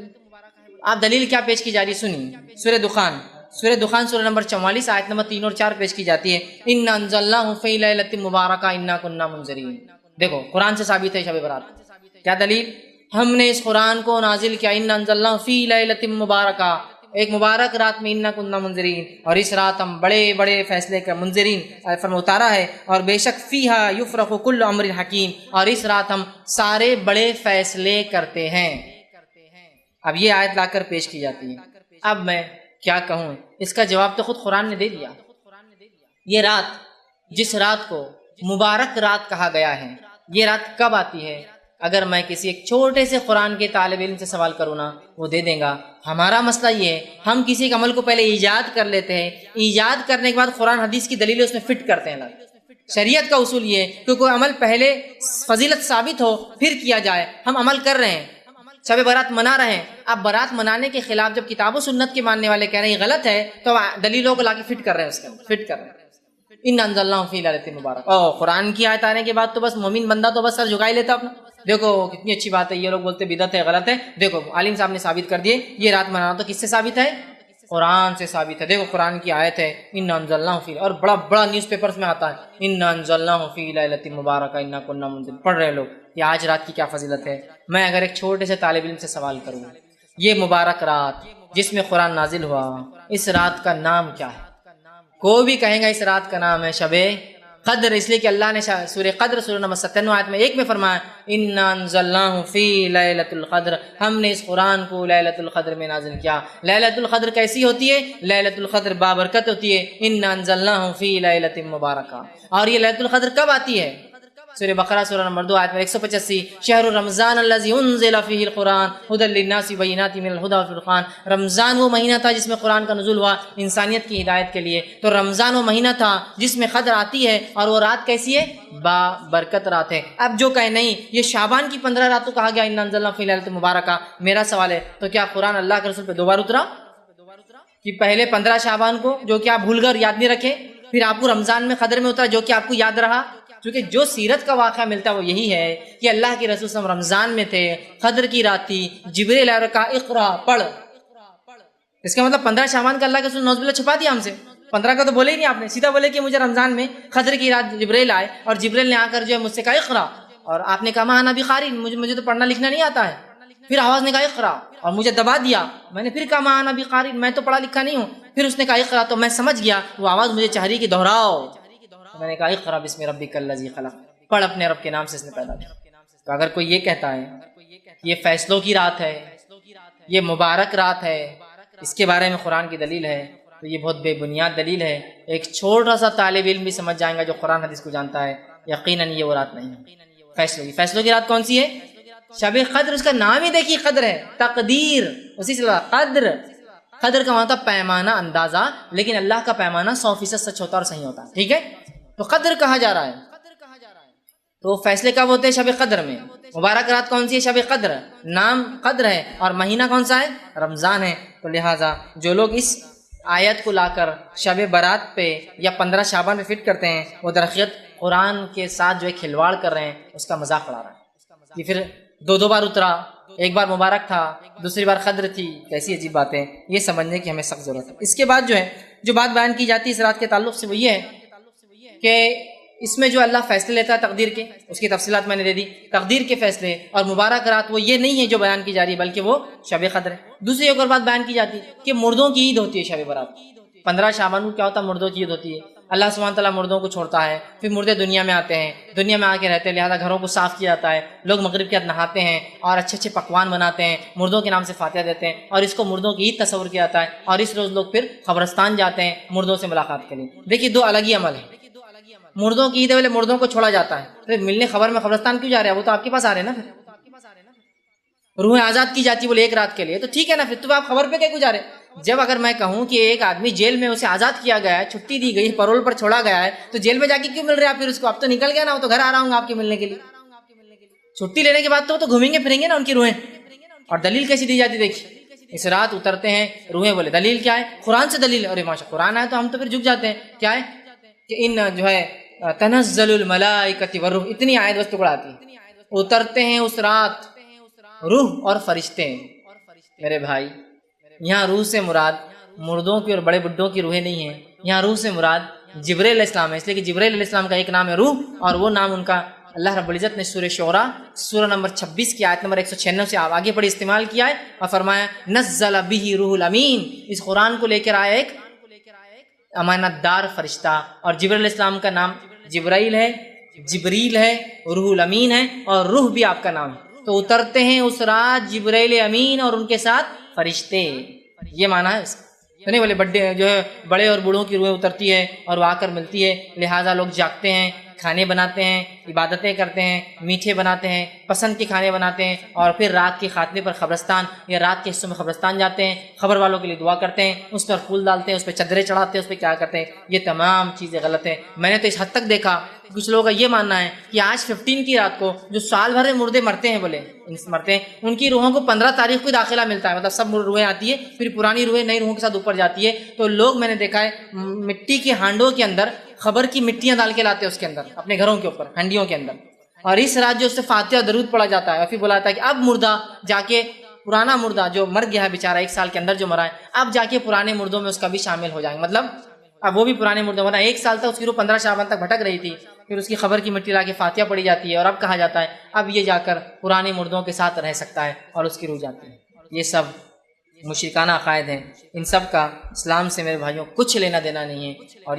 آپ دلیل کیا پیش کی جا رہی ہے سنیے. سورہ دخان سورہ نمبر 44 آیت نمبر 3 اور 4 پیش کی جاتی ہے. انا انزلناہ فی لیلۃ مبارکہ انا کنا منذرین. دیکھو قرآن سے ثابت ہے شب برات. کیا دلیل؟ ہم نے اس قرآن کو نازل کیا انا انزلناہ فی لیلۃ مبارکہ، ایک مبارک رات میں، انا کنا منذرین، اور اس رات ہم بڑے بڑے فیصلے کا منذرین فرما اتارا ہے، اور بے شک فیہا یفرق کل امر حکیم، اور اس رات ہم سارے بڑے فیصلے کرتے ہیں. اب یہ آیت لا کر پیش کی جاتی ہے. اب میں کیا کہوں؟ اس کا جواب تو خود قرآن نے دے دیا. یہ رات، جس رات کو مبارک رات کہا گیا ہے، یہ رات کب آتی ہے؟ اگر میں کسی ایک چھوٹے سے قرآن کے طالب علم سے سوال کروں نا، وہ دے دیں گا. ہمارا مسئلہ یہ ہے، ہم کسی ایک عمل کو پہلے ایجاد کر لیتے ہیں، ایجاد کرنے کے بعد قرآن حدیث کی دلیلیں اس میں فٹ کرتے ہیں. شریعت کا اصول یہ ہے کہ کوئی عمل پہلے فضیلت ثابت ہو پھر کیا جائے. ہم عمل کر رہے ہیں، شب برات منا رہے ہیں، اب برات منانے کے خلاف جب کتاب و سنت کے ماننے والے کہہ رہے ہیں یہ غلط ہے، تو دلیلوں کو لا کے فٹ کر رہے ہیں، اس کا فٹ کر رہے ہیں. ان انزلناہ فی لیلۃ مبارک. اور قرآن کی آیت آنے کے بعد تو بس مومن بندہ تو بس سر جھکا ہی لیتا اپنا. دیکھو کتنی اچھی بات ہے. یہ لوگ بولتے بدعت ہے، غلط ہے. دیکھو عالم صاحب نے ثابت کر دیے یہ رات منانا. تو کس سے ثابت ہے؟ قرآن سے ثابت ہے. دیکھو قرآن کی آیت ہے ان انزلناہ فی، اور بڑا بڑا نیوز پیپرز میں آتا ہے ان انزلناہ فی لیلۃ مبارکہ انا کنا منذرین. پڑھ رہے لوگ کہ آج رات کی کیا فضیلت ہے. میں اگر ایک چھوٹے سے طالب علم سے سوال کروں، یہ مبارک رات جس میں قرآن نازل ہوا، اس رات کا نام کیا ہے؟ کوئی بھی کہیں گا اس رات کا نام ہے شب قدر، اس لیے کہ اللہ نے سورہ قدر سورہ نمبر 97 آیت میں 1 میں فرمایا انا انزلناہ فی لیلۃ القدر، ہم نے اس قرآن کو لیلۃ القدر میں نازل کیا. لیلۃ القدر کیسی ہوتی ہے؟ لیلۃ القدر بابرکت ہوتی ہے. انا انزلناہ فی لیلۃ مبارکہ. اور یہ لیلۃ القدر کب آتی ہے؟ سورہ بقرہ سورہ نمبر 2 آیت میں 185 شہر رمضان الذی انزل فیہ القرآن ھدی للناس بینات من الھدی والفرقان. رمضان وہ مہینہ تھا جس میں قرآن کا نزول ہوا انسانیت کی ہدایت کے لیے. تو رمضان وہ مہینہ تھا جس میں قدر آتی ہے، اور وہ رات کیسی ہے؟ با برکت رات ہے. اب جو کہے نہیں یہ شعبان کی 15 رات کو کہا گیا انا انزلناہ فی لیلۃ مبارکہ، میرا سوال ہے تو کیا قرآن اللہ کے رسول پہ 2 بار اترا؟ کہ پہلے 15 شعبان کو جو کہ آپ بھول کر یاد نہیں رکھے، پھر آپ کو رمضان میں قدر میں اترا جو کہ آپ کو یاد رہا. کیونکہ جو سیرت کا واقعہ ملتا ہے وہ یہی ہے کہ اللہ کے رسول صلی اللہ علیہ وسلم رمضان میں تھے، قدر کی رات تھی، جبریل علیہ کا اقرا پڑھ. اس کا مطلب 15 شعبان کا اللہ کے رسول نعوذ باللہ چھپا دیا ہم سے. 15 کا تو بولے ہی نہیں آپ نے، سیدھا بولے کہ مجھے رمضان میں قدر کی رات جبریل آئے اور جبریل نے آ کر جو ہے مجھ سے کہا اقرا، اور آپ نے کہا ما انا بقاری، مجھے تو پڑھنا لکھنا نہیں آتا ہے. پھر آواز نے کہا اقرا اور مجھے دبا دیا. میں نے پھر کہا ما انا بقاری، میں تو پڑھا لکھا نہیں ہوں. پھر اس نے کہا اقرا تو میں سمجھ گیا، وہ آواز مجھے چاہ رہی کہ دہراؤ. میں نے کہا اقرا بسم ربک الذی خلق، پڑھ اپنے رب کے نام سے اس نے پیدا کیا. تو اگر کوئی یہ کہتا ہے یہ فیصلوں کی رات ہے، یہ مبارک رات ہے، اس کے بارے میں قرآن کی دلیل ہے، تو یہ بہت بے بنیاد دلیل ہے. ایک چھوٹا سا طالب علم بھی سمجھ جائیں گا جو قرآن حدیث کو جانتا ہے یقیناً یہ وہ رات نہیں ہے. فیصلوں کی رات کون سی ہے؟ شب قدر. اس کا نام ہی دیکھیے قدر ہے، تقدیر اسی سے قدر. قدر کا مطلب پیمانہ، اندازہ، لیکن اللہ کا پیمانہ 100% سچ ہوتا اور صحیح ہوتا ہے. ٹھیک ہے، تو قدر کہا جا رہا ہے. تو فیصلے کب ہوتے ہیں؟ شب قدر میں. مبارک رات کون سی ہے؟ شب قدر. نام قدر ہے اور مہینہ کون سا ہے؟ رمضان ہے. تو لہٰذا جو لوگ اس آیت کو لا کر شب برات پہ یا 15 شعبان پہ فٹ کرتے ہیں وہ درحقیقت قرآن کے ساتھ جو ہے کھلواڑ کر رہے ہیں، اس کا مذاق اڑا رہا ہے. یہ پھر 2 بار اترا، ایک بار مبارک تھا، دوسری بار قدر تھی. کیسی عجیب بات ہے، یہ سمجھنے کی ہمیں سخت ضرورت ہے. اس کے بعد جو ہے جو بات بیان کی جاتی ہے اس رات کے تعلق سے وہ یہ ہے کہ اس میں جو اللہ فیصلے لیتا ہے تقدیر کے، اس کی تفصیلات میں نے دے دی. تقدیر کے فیصلے اور مبارک رات وہ یہ نہیں ہے جو بیان کی جا رہی ہے، بلکہ وہ شب قدر ہے. دوسری ایک اور بات بیان کی جاتی ہے کہ مردوں کی عید ہوتی ہے شب برات. 15 شعبان کو کیا ہوتا ہے؟ مردوں کی عید ہوتی ہے. اللہ سبحانہ تعالیٰ مردوں کو چھوڑتا ہے، پھر مردے دنیا میں آتے ہیں، دنیا میں آ کے رہتے ہیں، لہٰذا گھروں کو صاف کیا جاتا ہے. لوگ مغرب کے بعد نہاتے ہیں اور اچھے اچھے پکوان بناتے ہیں، مردوں کے نام سے فاتحہ دیتے ہیں، اور اس کو مردوں کی عید تصور کیا جاتا ہے. اور اس روز لوگ پھر قبرستان جاتے ہیں مردوں سے ملاقات کے لیے. دیکھیے 2 الگ ہی عمل ہیں. مردوں کی عید والے مردوں کو چھوڑا جاتا ہے، پھر ملنے خبر میں قبرستان کیوں جا رہے ہیں؟ وہ تو آپ کے پاس آ رہے ہیں نا. پھر روح آزاد کی جاتی بولے 1 رات کے لیے، تو ٹھیک ہے نا، پھر تو آپ خبر پہ کیا گزارے. جب اگر میں کہوں کہ ایک آدمی جیل میں اسے آزاد کیا گیا ہے، چھٹی دی گئی، پرول پر چھوڑا گیا ہے، تو جیل میں جا کے کیوں مل رہا ہے پھر اس کو؟ اب تو نکل گیا نا، وہ تو گھر آ رہا ہوں آپ کے ملنے کے لیے. چھٹی لینے کے بعد تو وہ تو گھومیں گے پھریں گے نا ان کی روحیں. اور دلیل کیسی دی جاتی دیکھیے، اس رات اترتے ہیں روحیں. بولے دلیل کیا ہے؟ قرآن سے دلیل. ارے ماشاء قرآن آئے تو ہم تو پھر جھک جاتے ہیں. کیا ہے کہ ان جو ہے تنزل الملائکۃ والروح، اتنی آیت بس ٹکڑا آتی ہے. اترتے ہیں اس رات روح اور فرشتے. میرے بھائی یہاں روح سے مراد مردوں کی اور بڑے بڈھوں کی روحیں نہیں ہیں. یہاں روح سے مراد جبریل علیہ السلام ہے، اس لیے کہ جبریل علیہ السلام کا ایک نام ہے روح، اور وہ نام ان کا اللہ رب العزت نے سورہ شعراء سورہ نمبر 26 کی آیت نمبر 196 سے آگے پڑھی استعمال کیا ہے اور فرمایا نزل بہ روح الامین. اس قرآن کو لے کر آیا ایک امانت دار فرشتہ. اور جبریل علیہ السلام کا نام جبرائیل ہے، جبریل ہے، روح الامین ہے، اور روح بھی آپ کا نام ہے. تو اترتے ہیں اس رات جبرائیل امین اور ان کے ساتھ فرشتے. یہ معنی ہے اس کا. تو نہیں بولے بڑے جو ہے بڑے اور بوڑھوں کی روحیں اترتی ہے اور وہ آ کر ملتی ہے، لہٰذا لوگ جاگتے ہیں، کھانے بناتے ہیں، عبادتیں کرتے ہیں، میٹھے بناتے ہیں، پسند کے کھانے بناتے ہیں، اور پھر رات کے خاتمے پر قبرستان یا رات کے حصوں میں قبرستان جاتے ہیں، خبر والوں کے لیے دعا کرتے ہیں، اس پر پھول ڈالتے ہیں، اس پہ چادریں چڑھاتے ہیں، اس پہ کیا کرتے ہیں. یہ تمام چیزیں غلط ہیں. میں نے تو اس حد تک دیکھا کچھ لوگوں کا یہ ماننا ہے کہ آج 15 کی رات کو جو سال بھر میں مردے مرتے ہیں، بولے مرتے ہیں، ان کی روحوں کو 15 تاریخ کو داخلہ ملتا ہے. مطلب سب روحیں آتی ہے، پھر پرانی روحیں نئی روحوں کے ساتھ اوپر جاتی ہے. تو لوگ میں نے دیکھا ہے مٹی کے ہانڈوں کے اندر خبر کی مٹیاں ڈال کے لاتے اس کے اندر اپنے گھروں کے اوپر ہنڈیوں کے اندر، اور اس رات جو اس سے فاتحہ درود پڑھا جاتا ہے اور پھر بلاتا ہے کہ اب مردہ جا کے پرانا مردہ جو مر گیا ہے بیچارہ 1 سال کے اندر جو مرا ہے، اب جا کے پرانے مردوں میں اس کا بھی شامل ہو جائیں گے، مطلب اب وہ بھی پرانے مردوں میں 1 سال تک اس کی روح 15 شعبان تک بھٹک رہی تھی، پھر اس کی خبر کی مٹی لا کے فاتحہ پڑھی جاتی ہے اور اب کہا جاتا ہے اب یہ جا کر پرانے مردوں کے ساتھ رہ سکتا ہے اور اس کی روح جاتی ہے۔ یہ سب مشرکانہ عقائد ہیں، ان سب کا اسلام سے میرے بھائیوں کچھ لینا دینا نہیں ہے، اور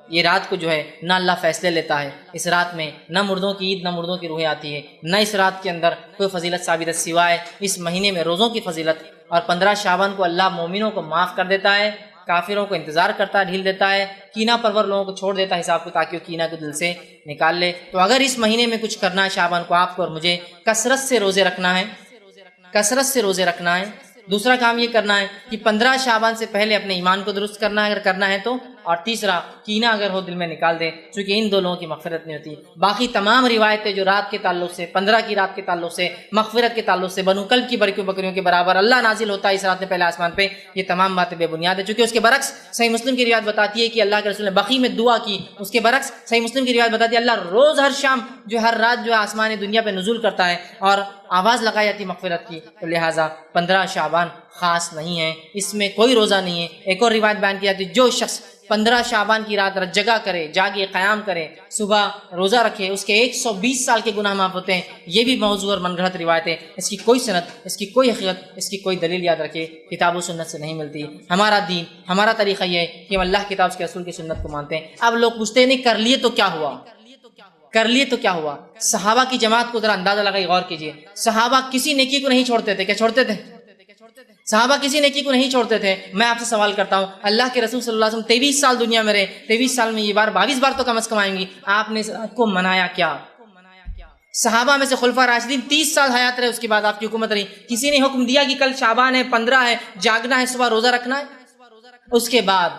یہ رات کو جو ہے نہ اللہ فیصلے لیتا ہے، اس رات میں نہ مردوں کی عید نہ مردوں کی روحیں آتی ہے، نہ اس رات کے اندر کوئی فضیلت ثابت ہے سوائے اس مہینے میں روزوں کی فضیلت، اور 15 شعبان کو اللہ مومنوں کو معاف کر دیتا ہے، کافروں کو انتظار کرتا ہے، ڈھیل دیتا ہے، کینہ پرور لوگوں کو چھوڑ دیتا ہے حساب کو، تاکہ وہ کینہ کو دل سے نکال لے۔ تو اگر اس مہینے میں کچھ کرنا ہے شعبان کو آپ کو اور مجھے، کثرت سے روزے رکھنا ہے، کثرت سے روزے رکھنا ہے۔ دوسرا کام یہ کرنا ہے کہ 15 شعبان سے پہلے اپنے ایمان کو درست کرنا ہے اگر کرنا ہے تو، اور تیسرا کینہ اگر ہو دل میں نکال دے، چونکہ ان دو لوگوں کی مغفرت نہیں ہوتی۔ باقی تمام روایتیں جو رات کے تعلق سے، 15 کی رات کے تعلق سے، مغفرت کے تعلق سے، بنو کلب کی بکریوں کے برابر اللہ نازل ہوتا ہے اس رات میں پہلے آسمان پہ، یہ تمام باتیں بے بنیاد ہے، چونکہ اس کے برعکس صحیح مسلم کی روایت بتاتی ہے کہ اللہ کے رسول نے بقیع میں دعا کی، اس کے برعکس صحیح مسلم کی روایت بتاتی ہے اللہ روز ہر شام جو ہر رات جو ہے آسمان دنیا پہ نزول کرتا ہے اور آواز لگائی جاتی مغفرت کی، تو لہٰذا 15 شعبان خاص نہیں ہے، اس میں کوئی روزہ نہیں ہے۔ ایک اور روایت بیان کی جاتی ہے جو شخص 15 شعبان کی رات جگہ کرے، جاگے، قیام کرے، صبح روزہ رکھے، اس کے 120 سال کے گناہ معاف ہوتے ہیں۔ یہ بھی موضوع اور من گھڑت روایت ہے، اس کی کوئی سند، اس کی کوئی حقیقت، اس کی کوئی دلیل یاد رکھے کتاب و سنت سے نہیں ملتی۔ ہمارا دین، ہمارا طریقہ یہ ہے کہ ہم اللہ کتاب کے رسول کی سنت کو مانتے ہیں۔ اب لوگ پوچھتے ہیں نہیں کر لیے تو کیا ہوا، کر لیے تو کیا ہوا؟ صحابہ کی جماعت کو ذرا اندازہ لگائی، غور کیجئے، صحابہ کسی نیکی کو نہیں چھوڑتے تھے، کیا چھوڑتے تھے؟ صحابہ کسی نیکی کو نہیں چھوڑتے تھے۔ میں آپ سے سوال کرتا ہوں، اللہ کے رسول صلی اللہ علیہ وسلم 23 سال دنیا میں رہے، 23 سال میں یہ بار 22 بار تو کم از کم آئیں گی، آپ نے اس رات کو منایا کیا؟ صحابہ میں سے خلفاء راشدین 30 سال حیات رہے، اس کے بعد آپ کی حکومت رہی، کسی نے حکم دیا کہ کل شعبان ہے، 15 ہے، جاگنا ہے، صبح روزہ رکھنا ہے؟ اس کے بعد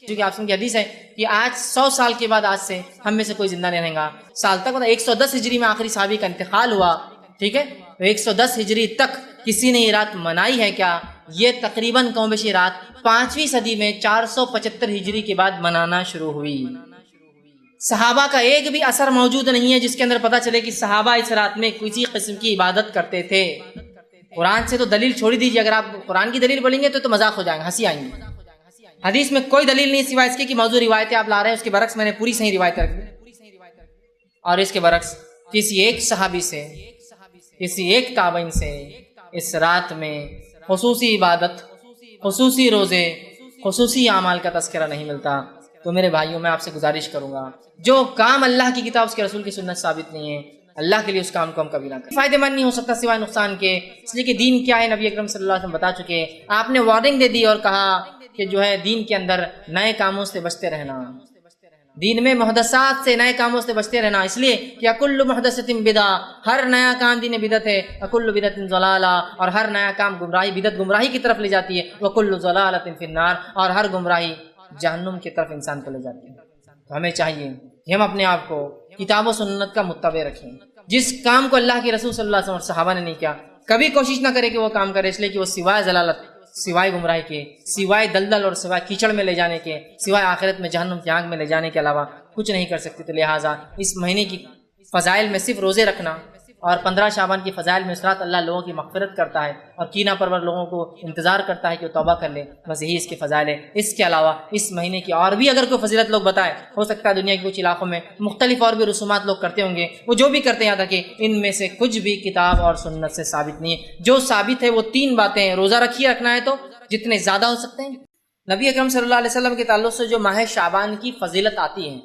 کیونکہ آپ کی حدیث ہے کہ آج 100 سال کے بعد آج سے ہم میں سے کوئی زندہ نہیں رہے گا سال تک، مطلب 110 ہجری میں آخری صحابی کا انتقال ہوا، ٹھیک ہے، تو 110 ہجری تک کسی نے یہ رات منائی ہے کیا؟ یہ تقریباً کم بیش رات 5ویں صدی میں 475 ہجری کے بعد منانا شروع ہوئی۔ صحابہ کا ایک بھی اثر موجود نہیں ہے جس کے اندر پتہ چلے کہ صحابہ اس رات میں کسی قسم کی عبادت کرتے تھے۔ قرآن سے تو دلیل چھوڑی دیجیے، اگر آپ قرآن کی دلیل بولیں گے تو مذاق ہو جائیں گے، ہنسی آئیں گی۔ حدیث میں کوئی دلیل نہیں سوائے اس کے کہ موضوع روایتیں آپ لا رہے ہیں، اس کے برعکس میں نے پوری صحیح روایت رکھ دی، اور اس کے برعکس کسی ایک صحابی سے، کسی ایک تابعین سے اس رات میں خصوصی عبادت، خصوصی روزے، خصوصی اعمال کا تذکرہ نہیں ملتا۔ تو میرے بھائیوں میں آپ سے گزارش کروں گا، جو کام اللہ کی کتاب اس کے رسول کی سنت ثابت نہیں ہے، اللہ کے لیے اس کام کو ہم کبھی نہ کریں۔ فائدہ مند نہیں ہو سکتا سوائے نقصان کے، اس لیے کہ دین کیا ہے نبی اکرم صلی اللہ علیہ وسلم بتا چکے، آپ نے وارننگ دے دی اور کہا کہ جو ہے دین کے اندر نئے کاموں سے بچتے رہنا، دین میں محدثات سے، نئے کاموں سے بچتے رہنا، اس لیے کہ کل محدثۃ بدعہ، ہر نیا کام دین بدعت ہے، وکل بدعۃ ضلالہ، اور ہر نیا کام گمراہی، بدعت گمراہی کی طرف لے جاتی ہے، وکل ضلالۃ فی النار، اور ہر گمراہی جہنم کی طرف انسان کو لے جاتی ہے۔ تو ہمیں چاہیے کہ ہم اپنے آپ کو کتاب و سنت کا متبع رکھیں، جس کام کو اللہ کے رسول صلی اللہ علیہ وسلم اور صحابہ نے نہیں کیا کبھی کوشش نہ کرے کہ وہ کام کرے، اس لیے کہ وہ سوائے ضلالت، سوائے گمراہی کے، سوائے دلدل اور سوائے کیچڑ میں لے جانے کے، سوائے آخرت میں جہنم کی آگ میں لے جانے کے علاوہ کچھ نہیں کر سکتی۔ تو لہٰذا اس مہینے کی فضائل میں صرف روزے رکھنا اور 15 شعبان کی فضائل میں اس رات اللہ لوگوں کی مغفرت کرتا ہے اور کینہ پرور لوگوں کو انتظار کرتا ہے کہ وہ توبہ کر لے، بس یہی اس کی فضائل ہے۔ اس کے علاوہ اس مہینے کی اور بھی اگر کوئی فضیلت لوگ بتائے، ہو سکتا ہے دنیا کے کچھ علاقوں میں مختلف اور بھی رسومات لوگ کرتے ہوں گے، وہ جو بھی کرتے ہیں یاد رکھیں ان میں سے کچھ بھی کتاب اور سنت سے ثابت نہیں ہے۔ جو ثابت ہے وہ 3 باتیں ہیں، روزہ رکھیے، رکھنا ہے تو جتنے زیادہ ہو سکتے ہیں۔ نبی اکرم صلی اللہ علیہ وسلم کے تعلق سے جو ماہ شعبان کی فضیلت آتی ہے،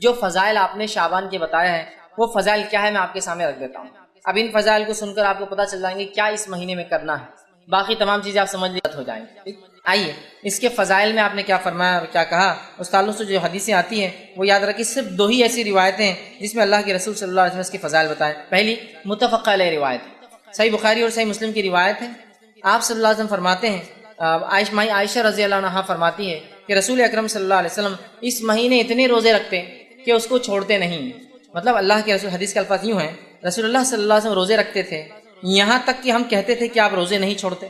جو فضائل آپ نے شعبان کے بتایا ہے، وہ فضائل کیا ہے میں آپ کے سامنے رکھ دیتا ہوں۔ اب ان فضائل کو سن کر آپ کو پتہ چل جائیں گے کیا اس مہینے میں کرنا ہے، باقی تمام چیزیں آپ سمجھ لیے ہو جائیں گے۔ آئیے اس کے فضائل میں آپ نے کیا فرمایا اور کیا کہا، اس تعلق سے جو حدیثیں آتی ہیں وہ یاد رکھیں، صرف 2 ہی ایسی روایتیں ہیں جس میں اللہ کے رسول صلی اللہ علیہ وسلم اس کی فضائل بتائیں۔ پہلی متفق علیہ روایت، صحیح بخاری اور صحیح مسلم کی روایت ہے، آپ صلی اللہ علیہ وسلم فرماتے ہیں، عائشہ رضی اللہ عنہا فرماتی ہے کہ رسول اکرم صلی اللہ علیہ وسلم اس مہینے اتنے روزے رکھتے کہ اس کو چھوڑتے نہیں، مطلب اللہ کے رسول، حدیث کے الفاظ یوں ہیں، رسول اللہ صلی اللہ علیہ وسلم روزے رکھتے تھے یہاں تک کہ ہم کہتے تھے کہ آپ روزے نہیں چھوڑتے،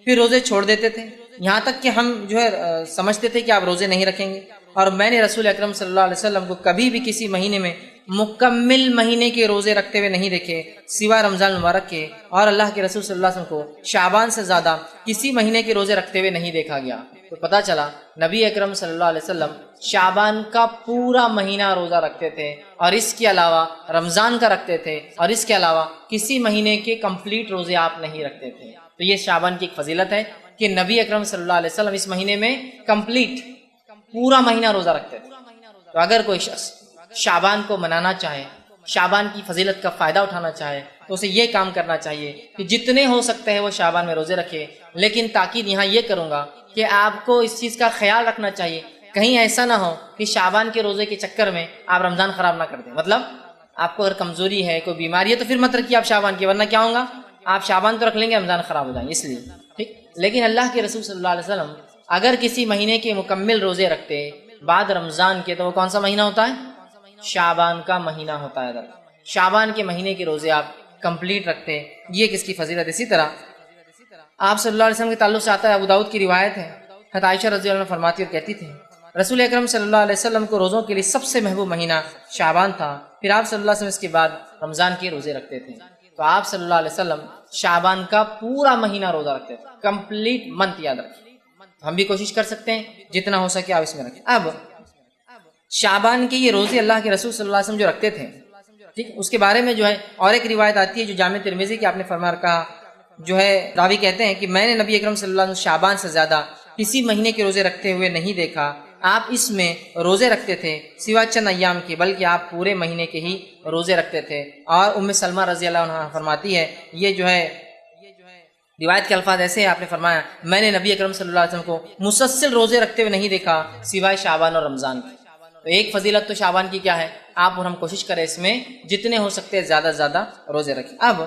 پھر روزے چھوڑ دیتے تھے، یہاں تک کہ ہم جو ہے سمجھتے تھے کہ آپ روزے نہیں رکھیں گے، اور میں نے رسول اکرم صلی اللہ علیہ وسلم کو کبھی بھی کسی مہینے میں مکمل مہینے کے روزے رکھتے ہوئے نہیں دیکھے سوائے رمضان المبارک کے، اور اللہ کے رسول صلی اللہ علیہ وسلم کو شعبان سے زیادہ کسی مہینے کے روزے رکھتے ہوئے نہیں دیکھا گیا۔ تو پتہ چلا نبی اکرم صلی اللہ علیہ وسلم شعبان کا پورا مہینہ روزہ رکھتے تھے، اور اس کے علاوہ رمضان کا رکھتے تھے، اور اس کے علاوہ کسی مہینے کے کمپلیٹ روزے آپ نہیں رکھتے تھے۔ تو یہ شعبان کی ایک فضیلت ہے کہ نبی اکرم صلی اللہ علیہ وسلم اس مہینے میں کمپلیٹ پورا مہینہ روزہ رکھتے تھے۔ تو اگر کوئی شخص شعبان کو منانا چاہے، شعبان کی فضیلت کا فائدہ اٹھانا چاہے، تو اسے یہ کام کرنا چاہیے کہ جتنے ہو سکتے ہیں وہ شعبان میں روزے رکھے۔ لیکن تاکید یہاں یہ کروں گا کہ آپ کو اس چیز کا خیال رکھنا چاہیے، کہیں ایسا نہ ہو کہ شعبان کے روزے کے چکر میں آپ رمضان خراب نہ کر دیں۔ مطلب آپ کو اگر کمزوری ہے، کوئی بیماری ہے، تو پھر مت رکھیے آپ شعبان کی، ورنہ کیا ہوگا، آپ شعبان تو رکھ لیں گے، رمضان خراب ہو جائیں گے، اس لیے ٹھیک۔ لیکن اللہ کے رسول صلی اللہ علیہ وسلم اگر کسی مہینے کے مکمل روزے رکھتے بعد رمضان کے، تو وہ کون سا مہینہ ہوتا ہے؟ شعبان کا مہینہ ہوتا ہے۔ شعبان کے مہینے کے روزے آپ کمپلیٹ رکھتے، یہ کس کی فضیلت۔ اسی طرح آپ صلی اللہ علیہ وسلم کے تعلق سے آتا ہے، ابو داؤد کی روایت ہے، حضرت عائشہ رضی اللہ عنہ فرماتی اور کہتی تھی رسول اکرم صلی اللہ علیہ وسلم کو روزوں کے لیے سب سے محبوب مہینہ شعبان تھا، پھر آپ صلی اللہ علیہ وسلم اس کے بعد رمضان کے روزے رکھتے تھے۔ تو آپ صلی اللہ علیہ وسلم شعبان کا پورا مہینہ روزہ رکھتے تھے، کمپلیٹ منتھ یاد رکھیں۔ ہم بھی کوشش کر سکتے ہیں جتنا ہو سکے آپ اس میں رکھیں۔ اب شعبان کے یہ روزے اللہ کے رسول صلی اللہ علیہ وسلم جو رکھتے تھے، ٹھیک، اس کے بارے میں جو ہے اور ایک روایت آتی ہے جو جامع ترمذی کی، آپ نے فرمایا کہا، جو ہے راوی کہتے ہیں کہ میں نے نبی اکرم صلی اللہ علیہ وسلم شعبان سے زیادہ کسی مہینے کے روزے رکھتے ہوئے نہیں دیکھا، آپ اس میں روزے رکھتے تھے سوا چند ایام کے، بلکہ آپ پورے مہینے کے ہی روزے رکھتے تھے۔ اور ام سلمہ رضی اللہ عنہ فرماتی ہے، یہ جو ہے روایت کے الفاظ ایسے ہیں، آپ نے فرمایا میں نے نبی اکرم صلی اللہ علیہ وسلم کو مسلسل روزے رکھتے ہوئے نہیں دیکھا سوائے شعبان اور رمضان کی۔ تو ایک فضیلت تو شعبان کی کیا ہے، آپ اور ہم کوشش کریں اس میں جتنے ہو سکتے ہیں زیادہ سے زیادہ روزے رکھیں۔ اب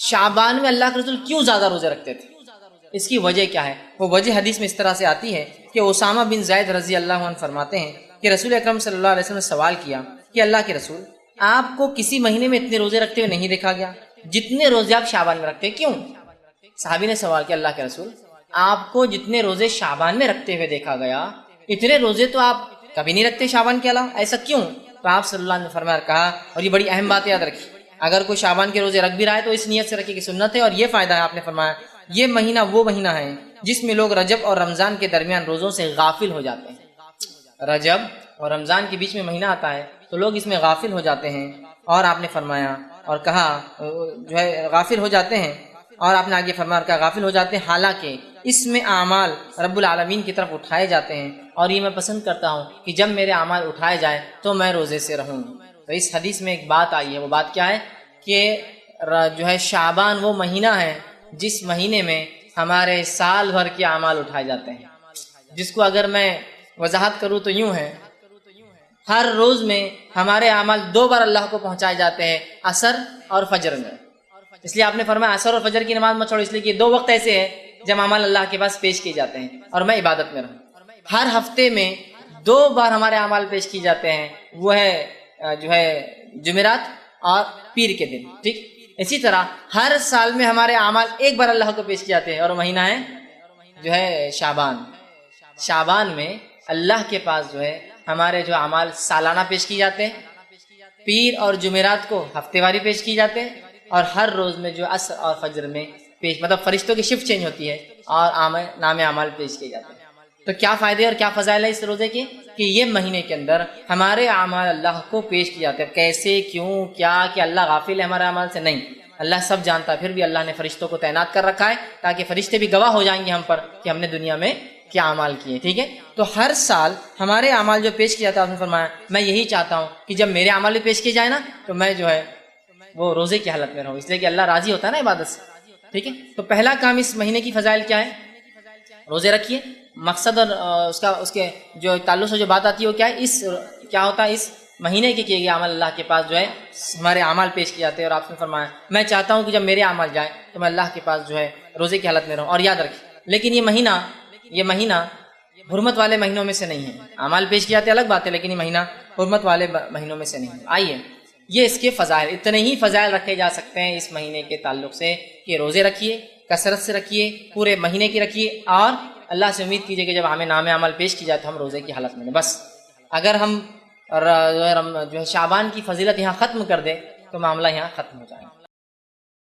شعبان میں اللہ کے رسول کیوں زیادہ روزے رکھتے تھے، اس کی وجہ کیا ہے؟ وہ وجہ حدیث میں اس طرح سے آتی ہے کہ اسامہ بن زید رضی اللہ عنہ فرماتے ہیں کہ رسول اکرم صلی اللہ علیہ وسلم نے سوال کیا کہ اللہ کے رسول، آپ کو کسی مہینے میں اتنے روزے رکھتے ہوئے نہیں دیکھا گیا جتنے روزے آپ شعبان میں رکھتے ہیں، کیوں؟ صحابی نے سوال کیا اللہ کے رسول، آپ کو جتنے روزے شعبان میں رکھتے ہوئے دیکھا گیا اتنے روزے تو آپ کبھی نہیں رکھتے شعبان کے علاوہ، ایسا کیوں؟ تو آپ صلی اللہ علیہ وسلم نے فرمایا کہا، اور یہ بڑی اہم بات یاد رکھیے، اگر کوئی شعبان کے روزے رکھ بھی رہا ہے تو اس نیت سے رکھے کہ سنت ہے، اور یہ فائدہ ہے، آپ نے فرمایا یہ مہینہ وہ مہینہ ہے جس میں لوگ رجب اور رمضان کے درمیان روزوں سے غافل ہو جاتے ہیں۔ رجب اور رمضان کے بیچ میں مہینہ آتا ہے تو لوگ اس میں غافل ہو جاتے ہیں، اور آپ نے فرمایا اور کہا جو ہے غافل ہو جاتے ہیں، اور آپ نے آگے فرمایا کہا غافل ہو جاتے ہیں، حالانکہ اس میں اعمال رب العالمین کی طرف اٹھائے جاتے ہیں، اور یہ میں پسند کرتا ہوں کہ جب میرے اعمال اٹھائے جائیں تو میں روزے سے رہوں۔ تو اس حدیث میں ایک بات آئی ہے، وہ بات کیا ہے کہ جو ہے شعبان وہ مہینہ ہے جس مہینے میں ہمارے سال بھر کے اعمال اٹھائے جاتے ہیں، جس کو اگر میں وضاحت کروں تو یوں ہے، ہر روز میں ہمارے اعمال 2 بار اللہ کو پہنچائے جاتے ہیں، عصر اور فجر میں۔ اس لیے آپ نے فرمایا عصر اور فجر کی نماز مت چھوڑو، اس لیے کہ 2 وقت ایسے ہیں جب اعمال اللہ کے پاس پیش کیے جاتے ہیں اور میں عبادت میں رہوں۔ ہر ہفتے میں 2 بار ہمارے اعمال پیش کیے جاتے ہیں، وہ ہے جو ہے جمعرات اور پیر کے دن، ٹھیک۔ اسی طرح ہر سال میں ہمارے اعمال 1 بار اللہ کو پیش کیے جاتے ہیں، اور وہ مہینہ ہے جو ہے شعبان۔ شعبان میں اللہ کے پاس جو ہے ہمارے جو اعمال سالانہ پیش کیے جاتے ہیں، پیر اور جمعرات کو ہفتے واری پیش کیے جاتے ہیں، اور ہر روز میں جو عصر اور فجر میں پیش، مطلب فرشتوں کی شفٹ چینج ہوتی ہے اور نام اعمال پیش کیے جاتے ہیں۔ تو کیا فائدے اور کیا فضائل ہے اس روزے کے کہ یہ مہینے کے اندر ہمارے اعمال اللہ کو پیش کیے جاتے ہیں۔ کیسے، کیوں، کیا کہ اللہ غافل ہے ہمارے اعمال سے؟ نہیں، اللہ سب جانتا ہے، پھر بھی اللہ نے فرشتوں کو تعینات کر رکھا ہے تاکہ فرشتے بھی گواہ ہو جائیں گے ہم پر کہ ہم نے دنیا میں کیا اعمال کیے، ٹھیک ہے۔ تو ہر سال ہمارے اعمال جو پیش کیا جاتا ہے، آپ نے فرمایا میں یہی چاہتا ہوں کہ جب میرے اعمال بھی پیش کیے جائیں نا تو میں جو ہے وہ روزے کی حالت میں رہوں، اس لیے کہ اللہ راضی ہوتا ہے نا عبادت سے، ٹھیک ہے۔ تو پہلا کام اس مہینے کی فضائل کیا ہے؟ روزے رکھیے۔ مقصد اور اس کے جو تعلق سے جو بات آتی ہے وہ کیا ہے؟ کیا ہوتا ہے اس مہینے کے کیے گئے عمل اللہ کے پاس جو ہے ہمارے اعمال پیش کیے جاتے ہیں، اور آپ نے فرمایا میں چاہتا ہوں کہ جب میرے اعمال جائیں تو میں اللہ کے پاس جو ہے روزے کی حالت میں رہوں۔ اور یاد رکھیں، لیکن یہ مہینہ حرمت والے مہینوں میں سے نہیں ہے۔ اعمال پیش کیے جاتے الگ بات ہے، لیکن یہ مہینہ حرمت والے مہینوں میں سے نہیں ہے۔ آئیے یہ اس کے فضائل، اتنے ہی فضائل رکھے جا سکتے ہیں اس مہینے کے تعلق سے کہ روزے رکھیے، کثرت سے رکھیے، پورے مہینے کی رکھیے، اور اللہ سے امید کیجیے کہ جب ہمیں نام عمل پیش کی جائے تو ہم روزے کی حالت میں، بس اگر ہم جو ہے شعبان کی فضیلت یہاں ختم کر دے تو معاملہ یہاں ختم ہو جائے گا.